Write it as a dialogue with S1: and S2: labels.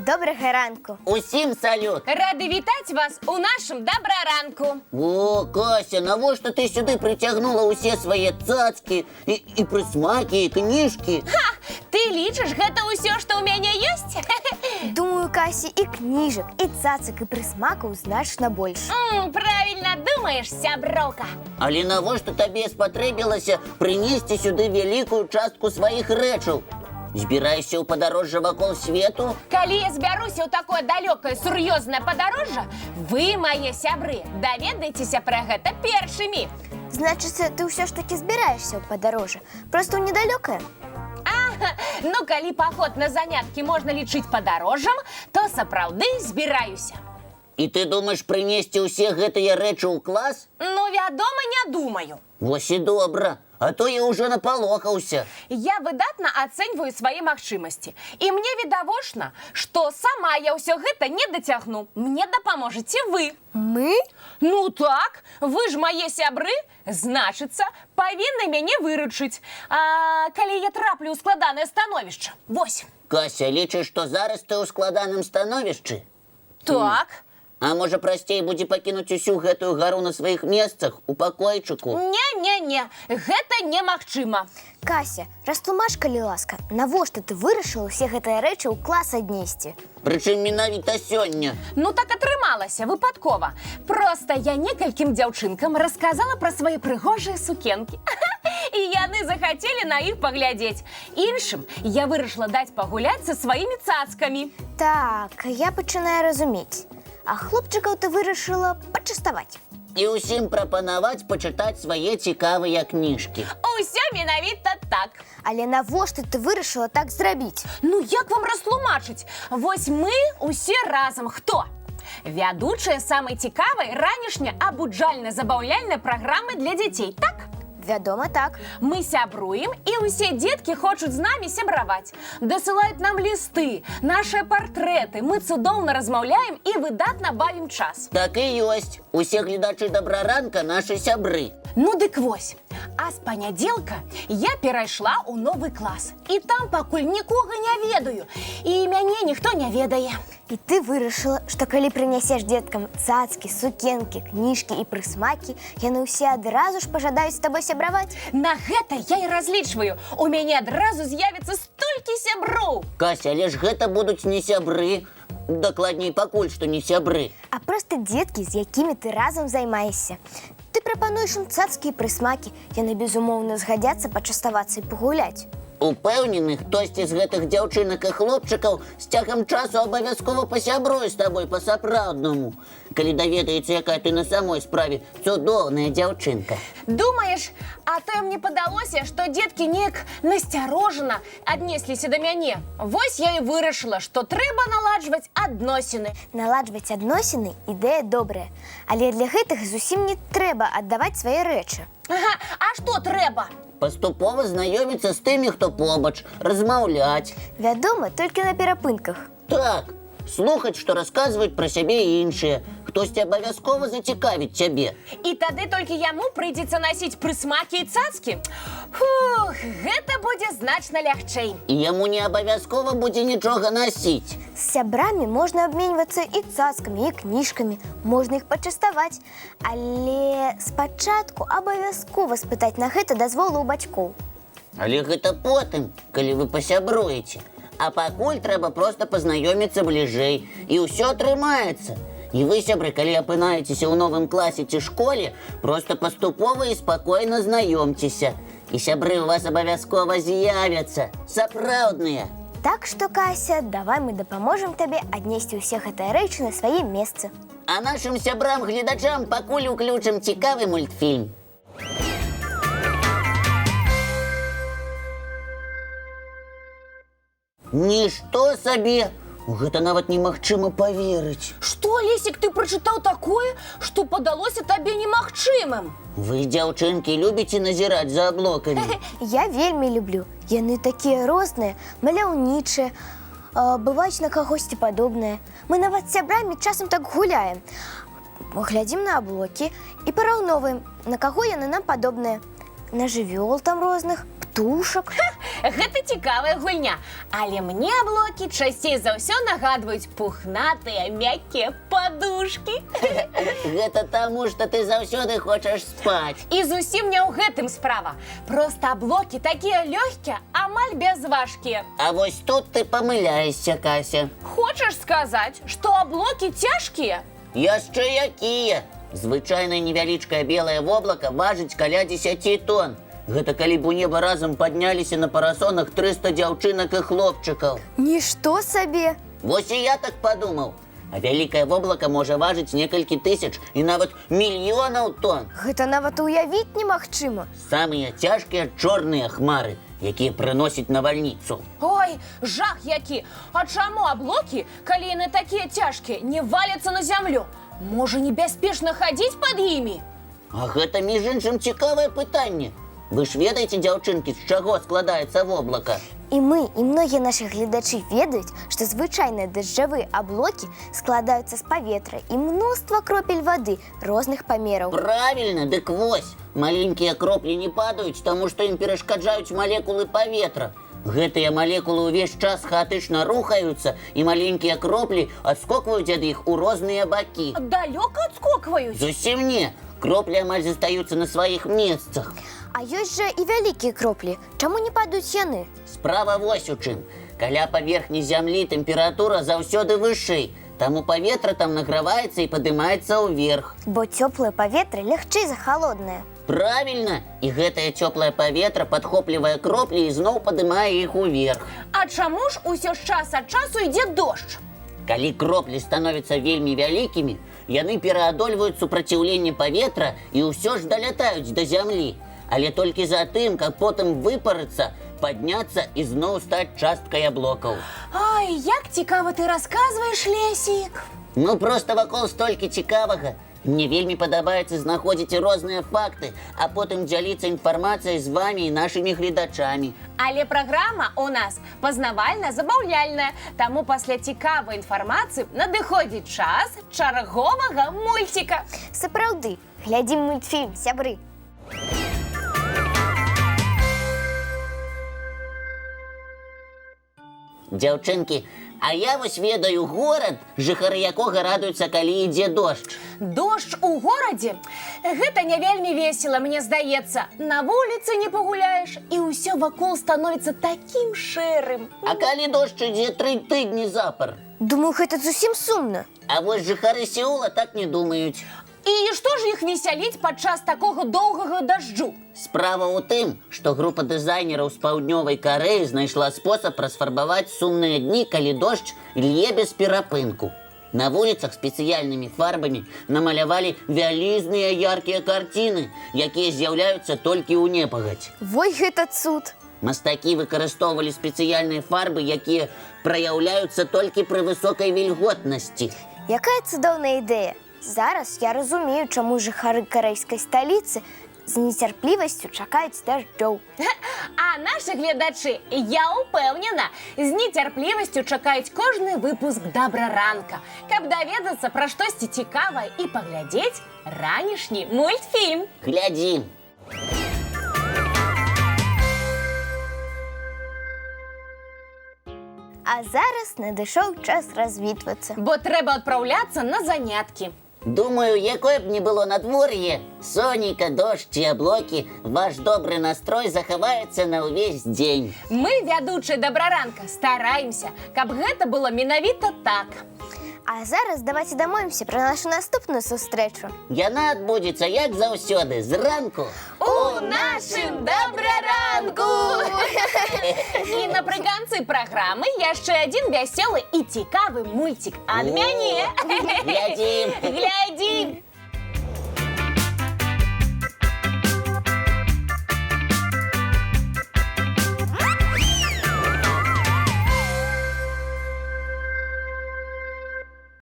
S1: Доброго ранку.
S2: Усім салют!
S3: Рады вітаць вас у нашым добраранку.
S2: О, Кася, навошта ти сюди притягнула усі свої цацки і присмаки, і книжки?
S3: Ха! Ты лічыш гэта ўсё, што ў мяне ёсць?
S1: Думаю, Кася, і кніжак, і цацак, і прысмакаў значна больш.
S3: Правильно думаешь, сяброўка.
S2: Але навошта табе спатрэбілася прынесці сюды вялікую частку сваіх рэчаў? Збіраешся ў падарожжа вакол свету?
S3: Калі я збяруся ў такое далёкае сур'ёзнае падарожжа, вы, мае сябры, даведаецеся пра гэта першымі.
S1: Значыцца, ты ўсё ж такі збіраешся ў падарожжа, проста ў недалёкае.
S3: Ну, калі паход на заняткі можна лічыць падарожжам, то сапраўды збіраюся.
S2: І ты думаеш прынесці ўсе гэтыя рэчы ў клас?
S3: Ну, вядома, не думаю.
S2: Вось і добра, а то я ўжо напалохаўся.
S3: Я выдатна ацэньваю свае магчымасці. І мне відавочна, што сама я ўсё гэта не дацягну. Мне дапаможаце вы.
S1: Мы?
S3: Ну так, вы ж мае сябры, значыцца, павінны мяне выручыць. А калі я траплю ў складанае становішча? Вось.
S2: Кася, лічыш, што зараз ты ў складаным становішчы?
S3: Так.
S2: А можа, прасцей будзе пакінуць усю гэтую гару на сваіх месцах, у пакойчыку?
S3: Не, гэта немагчыма.
S1: Кася, растлумач, калі ласка, навошта ты вырашыла ўсе гэтыя рэчы ў клас аднесці?
S2: Прычым менавіта сёння.
S3: Ну так атрымалася, выпадкова. Проста я некалькім дзяўчынкам расказала пра свае прыгожыя сукенкі. І яны захацелі на іх паглядзець. Іншым я вырашыла даць пагуляць са сваімі цацкамі.
S1: Так, я пачынаю разумець. А хлопчыкаў ты вырашыла пачаставаць.
S2: І ўсім прапанаваць пачытаць свае цікавыя кніжкі.
S3: Усё менавіта так.
S1: Але навошта ты вырашыла так зрабіць?
S3: Ну як вам растлумачыць? Вось мы усе разам хто? Вядучыя самай цікавай ранішняй абуджальна-забаўляльнай праграмы для дзяцей, так?
S1: Вядома, так.
S3: Мы сябруем, і ўсе дзеткі хочуць з намі сябраваць. Дасылаюць нам лісты, нашыя партрэты. Мы цудоўна размаўляем і выдатна бавім час.
S2: Так і ёсць. Усе гледачы добраранка нашы сябры.
S3: Ну дык вось. А з панядзелка я перайшла ў новы клас. І там пакуль нікога не ведаю. І мяне ніхто не ведае.
S1: І ты вырашыла, што калі прынясеш дзеткам цацкі, сукенкі, кніжкі і прысмакі, яны ўсе адразу ж пажадаюць з табой сябраваць?
S3: На гэта я і разлічваю. У мяне адразу з'явіцца столькі сяброў.
S2: Кася, але ж гэта будуць не сябры. Дакладней, пакуль што не сябры.
S1: А проста дзеткі, з якімі ты разам займаешся. Ты прапануеш ім цацкі і прысмакі, яны безумоўна згадзяцца пачаставацца і пагуляць.
S2: Упэўнены, хтосьці з гэтых дзяўчынак і хлопчыкаў з цягам часу абавязкова пасябруе з табой па-сапраўднаму. Калі даведаецца, якая ты на самой справе цудоўная дзяўчынка.
S3: Думаеш, а то мне падалося, што дзеткі неяк насцярожана аднесліся да мяне. Вось я і вырашыла, што трэба наладжваць адносіны.
S1: Наладжваць адносіны – ідэя добрая. Але для гэтага зусім не трэба аддаваць свае рэчы.
S3: Ага, а што трэба?
S2: Паступова знаёміцца з тымі, хто побач, размаўляць.
S1: Вядома, толькі на перапынках.
S2: Так, слухаць, што расказваюць пра сябе іншыя. Хтосьці абавязкова зацікавіць цябе.
S3: І тады толькі яму прыйдзецца насіць прысмакі і цацкі? Фух, гэта будзе значна лягчэй.
S2: І яму не абавязкова будзе нічога насіць.
S1: З сябрамі можна абменьвацца і цацкамі, і кніжкамі. Можна іх пачаставаць. Але спачатку абавязкова спытаць на гэта дазволу ў бацькоў.
S2: Але гэта потым, калі вы пасябруеце. А пакуль трэба проста пазнаёміцца бліжэй. І ўсё атрымаецца. І вы, сябры, калі апынаецеся ў новым класе ці школе, проста паступова і спакойна знаёмцеся. І сябры ў вас абавязкова з'явяцца. Сапраўдныя.
S1: Так што, Кася, давай мы дапаможам табе аднесці ўсе гэтыя рэчы на свае месцы.
S2: А нашым сябрам-гледачам пакуль уключым цікавы мультфільм. Нішто сабе! Гэта нават немагчыма паверыць.
S3: Што, Лесік, ты прачытаў такое, што падалося табе немагчымым?
S2: Вы, дзяўчынкі, любіце назіраць за аблокамі?
S1: Я вельмі люблю. Яны такія розныя, маляўнічыя, бываюць на кагосьці падобныя. Мы нават з сябрамі часам так гуляем. Глядзім на аблокі і параўноўваем, на каго яны нам падобныя. На жывёл там розных, Птушак.
S3: Гэта цікавая гульня. Але мне блокі часцей за ўсё нагадваюць пухнатыя, мяккія падушкі.
S2: Гэта таму, што ты заўсёды хочаш спаць.
S3: І зусім не ў гэтым справа. Проста блокі такія лёгкія, амаль бязважкія.
S2: А вось тут ты памыляешся, Кася.
S3: Хочаш сказаць, што блокі цяжкія?
S2: Яшчэ якія? Звычайнае невялічкае белае воблака важыць каля 10 тонн. Гэта калі б у неба разам падняліся на парасонах 300 дзяўчынак і хлопчыкаў.
S1: Нішто сабе.
S2: Вось і я так падумаў. А вялікае воблака можа важыць некалькі тысяч і нават мільёнаў тонн.
S1: Гэта нават уявіць немагчыма.
S2: Самыя цяжкія чорныя хмары, якія прыносяць навальніцу.
S3: Ой, жах які! А чаму аблокі, калі яны такія цяжкія, не валяцца на зямлю? Можа, небяспечна хадзіць пад імі?
S2: А гэта, між іншым, цікавае пытанне. Вы ж ведаеце, дзяўчынкі, з чаго складаецца воблака?
S1: І мы, і многія нашы гледачы ведаюць, што звычайныя дажджавыя аблокі складаюцца з паветра і мноства кропель вады розных памераў.
S2: Правільна, дык вось. Маленькія кроплі не падаюць, таму што ім перашкаджаюць малекулы паветра. Гэтыя малекулы ўвесь час хаатычна рухаюцца, і маленькія кроплі адскокваюць ад іх у розныя бакі.
S3: Далёка адскокваюць?
S2: Зусім не. Кроплі амаль застаюцца на сваіх месцах.
S1: А ёсць жа і вялікія кроплі. Чаму не падаюць яны?
S2: Справа вось у чым. Каля паверхні зямлі тэмпература заўсёды вышэй, таму паветра там награваецца і падымаецца ўверх.
S1: Бо цёплае паветра лягчэй за халоднае.
S2: Правільна! І гэтае цёплае паветра падхоплівае кроплі і зноў падымае іх уверх.
S3: А чаму ж усё з час ад часу ідзе дождж?
S2: Калі кроплі становяцца вельмі вялікімі, яны пераадольваюць супраціўленне паветра і ўсё ж далятаюць да зямлі. Але толькі за тым, каб потым выпарыцца, падняцца і зноў стаць часткай аблокаў.
S3: Ай, як цікава ты расказваеш, Лесік.
S2: Ну, проста вакол столькі цікавага. Мне вельмі падабаецца знаходзіць розныя факты, а потым дзяліцца інфармацыяй з вамі і нашымі гледачамі.
S3: Але праграма у нас пазнавальна-забаўляльная, таму пасля цікавай інфармацыі надыходзіць час чарговага мульціка.
S1: Сапраўды, глядзім мультфільм, сябры.
S2: Дзяўчынкі, а я вось ведаю горад, жыхары якога радуюцца, калі ідзе дождж.
S3: Дождж у горадзе? Гэта не вельмі весела, мне здаецца. На вуліцы не пагуляеш, і ўсё вакол становіцца такім шэрым.
S2: А калі дождж ідзе 3 тыдні запар?
S1: Думаю, гэта зусім сумна.
S2: А вось жыхары Сеула так не думаюць.
S3: І што ж іх весяліць падчас такога доўгага дажджу?
S2: Справа ў тым, што група дызайнераў з паўднёвай Карэі знайшла спосаб расфарбаваць сумныя дні, калі дождж лье без перапынку. На вуліцах спецыяльнымі фарбамі намалявалі вялізныя яркія карціны, якія з'яўляюцца толькі ў непагадзь.
S1: Вой, гэта цуд.
S2: Мастакі выкарыстоўвалі спецыяльныя фарбы, якія праяўляюцца толькі пры высокай вільготнасці.
S1: Якая цудоўная ідэя. Зараз я разумею, чаму жыхары карэйскай сталіцы з нецярплівасцю чакаюць дажджоў.
S3: А нашы гледачы, я ўпэўнена, з нецярплівасцю чакаюць кожны выпуск «Добраранка», каб даведацца пра штосьці цікавае і паглядзець ранішні мультфільм.
S2: Глядзім!
S1: А зараз надышоў час развітвацца.
S3: Бо трэба адпраўляцца на заняткі.
S2: Думаю, якое б ні было надвор'е, сонейка, дождж ці аблокі, ваш добры настрой захаваецца на ўвесь дзень.
S3: Мы, вядучыя «Добраранка», стараемся, каб гэта было менавіта так.
S1: А зараз давайце дамовімся пра нашу наступную сустрэчу.
S2: Яна адбудзецца, як заўсёды, зранку.
S3: У нашым «Добраранку». І напрыканцы праграмы яшчэ адзін вясёлы і цікавы мульцік ад мяне.
S2: Глядзім!
S3: Глядзім!